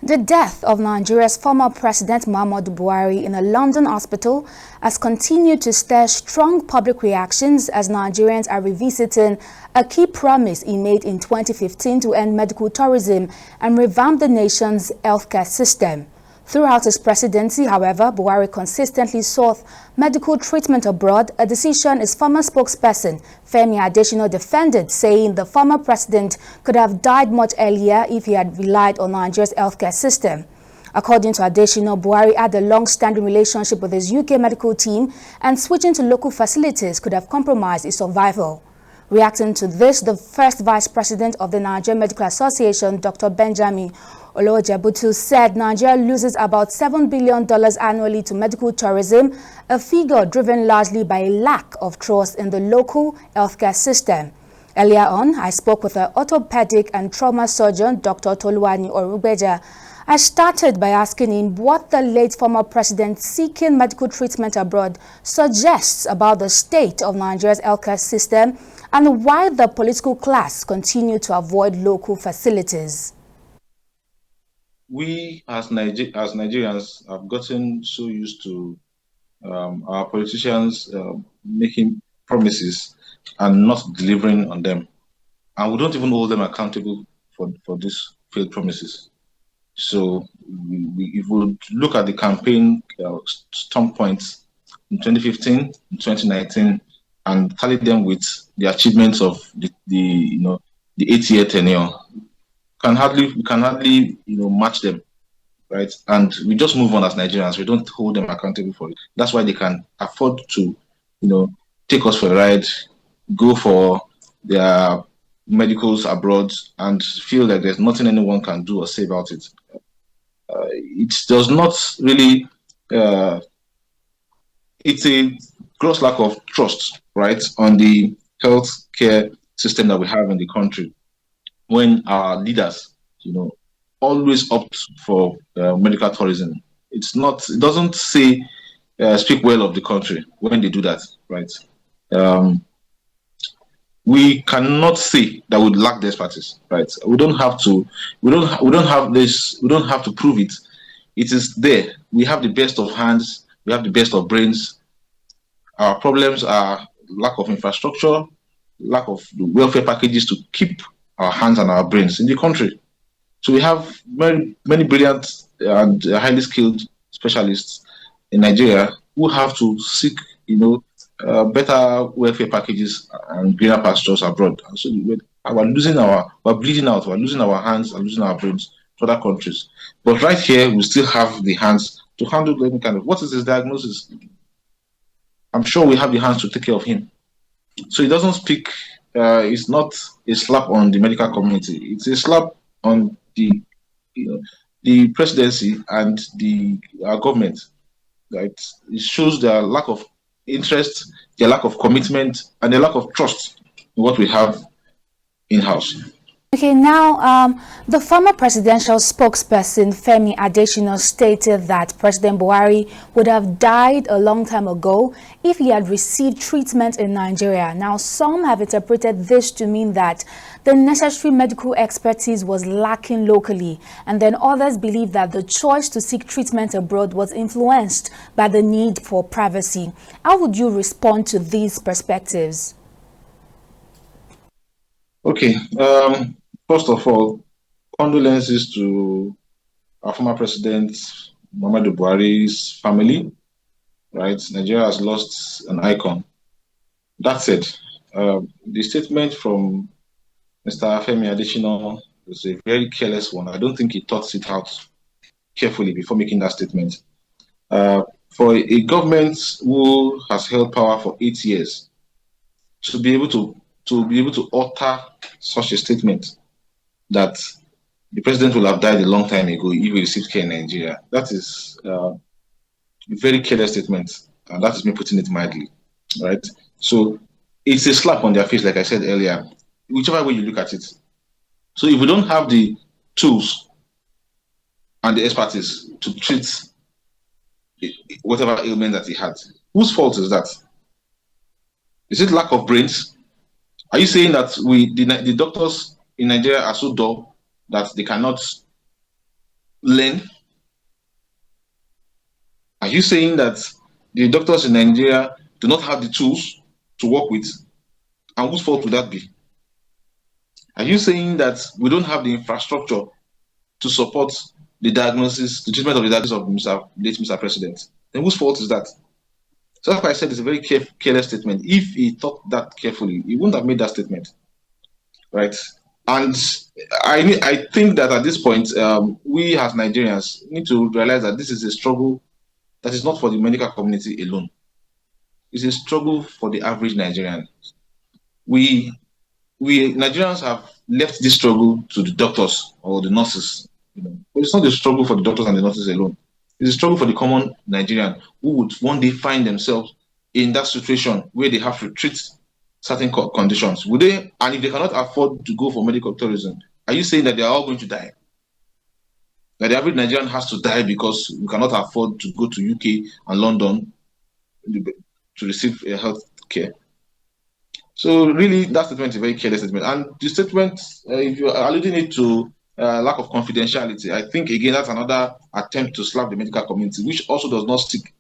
The death of Nigeria's former President Muhammadu Buhari in a London hospital has continued to stir strong public reactions as Nigerians are revisiting a key promise he made in 2015 to end medical tourism and revamp the nation's healthcare system. Throughout his presidency, however, Buhari consistently sought medical treatment abroad, a decision his former spokesperson, Femi Adesina, defended, saying the former president could have died much earlier if he had relied on Nigeria's healthcare system. According to Adesina, Buhari had a long-standing relationship with his UK medical team, and switching to local facilities could have compromised his survival. Reacting to this, the first vice president of the Nigerian Medical Association, Dr. Benjamin Olojebutu, said Nigeria loses about $7 billion annually to medical tourism, a figure driven largely by a lack of trust in the local healthcare system. Earlier on, I spoke with an orthopedic and trauma surgeon, Dr. Toluwani Orugbeja. I started by asking him what the late former president seeking medical treatment abroad suggests about the state of Nigeria's healthcare system and why the political class continue to avoid local facilities. We as Nigerians have gotten so used to our politicians making promises and not delivering on them. And we don't even hold them accountable for these failed promises. So if we look at the campaign strong points in 2015, in 2019, and tally them with the achievements of the 8-year tenure, we can hardly match them, right? And we just move on as Nigerians. We don't hold them accountable for it. That's why they can afford to take us for a ride, go for their medicals abroad, and feel like there's nothing anyone can do or say about it. It does not really. It's a gross lack of trust, right, on the healthcare system that we have in the country, when our leaders, always opt for medical tourism. It doesn't speak well of the country when they do that, right? We cannot say that we lack the expertise, right? We don't have to prove it. It is there. We have the best of hands, we have the best of brains. Our problems are lack of infrastructure, lack of welfare packages to keep our hands and our brains in the country. So we have many brilliant and highly skilled specialists in Nigeria who have to seek, better welfare packages and greener pastures abroad. And so we're bleeding out. We're losing our hands and losing our brains to other countries. But right here, we still have the hands to handle any kind of. What is his diagnosis? I'm sure we have the hands to take care of him. So it doesn't speak. It's not a slap on the medical community. It's a slap on the presidency and our government. Right? It shows their lack of interest, their lack of commitment, and their lack of trust in what we have in-house. Okay, now the former presidential spokesperson Femi Adesina stated that President Buhari would have died a long time ago if he had received treatment in Nigeria. Now, some have interpreted this to mean that the necessary medical expertise was lacking locally, and then others believe that the choice to seek treatment abroad was influenced by the need for privacy. How would you respond to these perspectives? Okay. First of all, condolences to our former president, Muhammadu Buhari's family, right? Nigeria has lost an icon. That said, the statement from Mr. Femi Adesina was a very careless one. I don't think he thought it out carefully before making that statement. For a government who has held power for 8 years, to be able to utter such a statement that the president will have died a long time ago if he received care in Nigeria, that is a very careless statement, and that is me putting it mildly, right? So it's a slap on their face, like I said earlier, whichever way you look at it. So if we don't have the tools and the expertise to treat whatever ailment that he had, whose fault is that? Is it lack of brains? Are you saying that the doctors in Nigeria are so dull that they cannot learn? Are you saying that the doctors in Nigeria do not have the tools to work with? And whose fault would that be? Are you saying that we don't have the infrastructure to support the diagnosis, the treatment of the diagnosis of late Mr. President? Then whose fault is that? So that's why I said it's a very careless statement. If he thought that carefully, he wouldn't have made that statement, right? And I think that at this point, we as Nigerians need to realize that this is a struggle that is not for the medical community alone. It's a struggle for the average Nigerian. We Nigerians have left this struggle to the doctors or the nurses. But it's not a struggle for the doctors and the nurses alone. It's a struggle for the common Nigerian who would one day find themselves in that situation where they have to treat certain conditions. Would they, and if they cannot afford to go for medical tourism, are you saying that they are all going to die? That the average Nigerian has to die because we cannot afford to go to UK and London to receive health care? So really, that statement is a very careless statement. And the statement, if you're alluding it to lack of confidentiality, I think, again, that's another attempt to slap the medical community, which also does not stick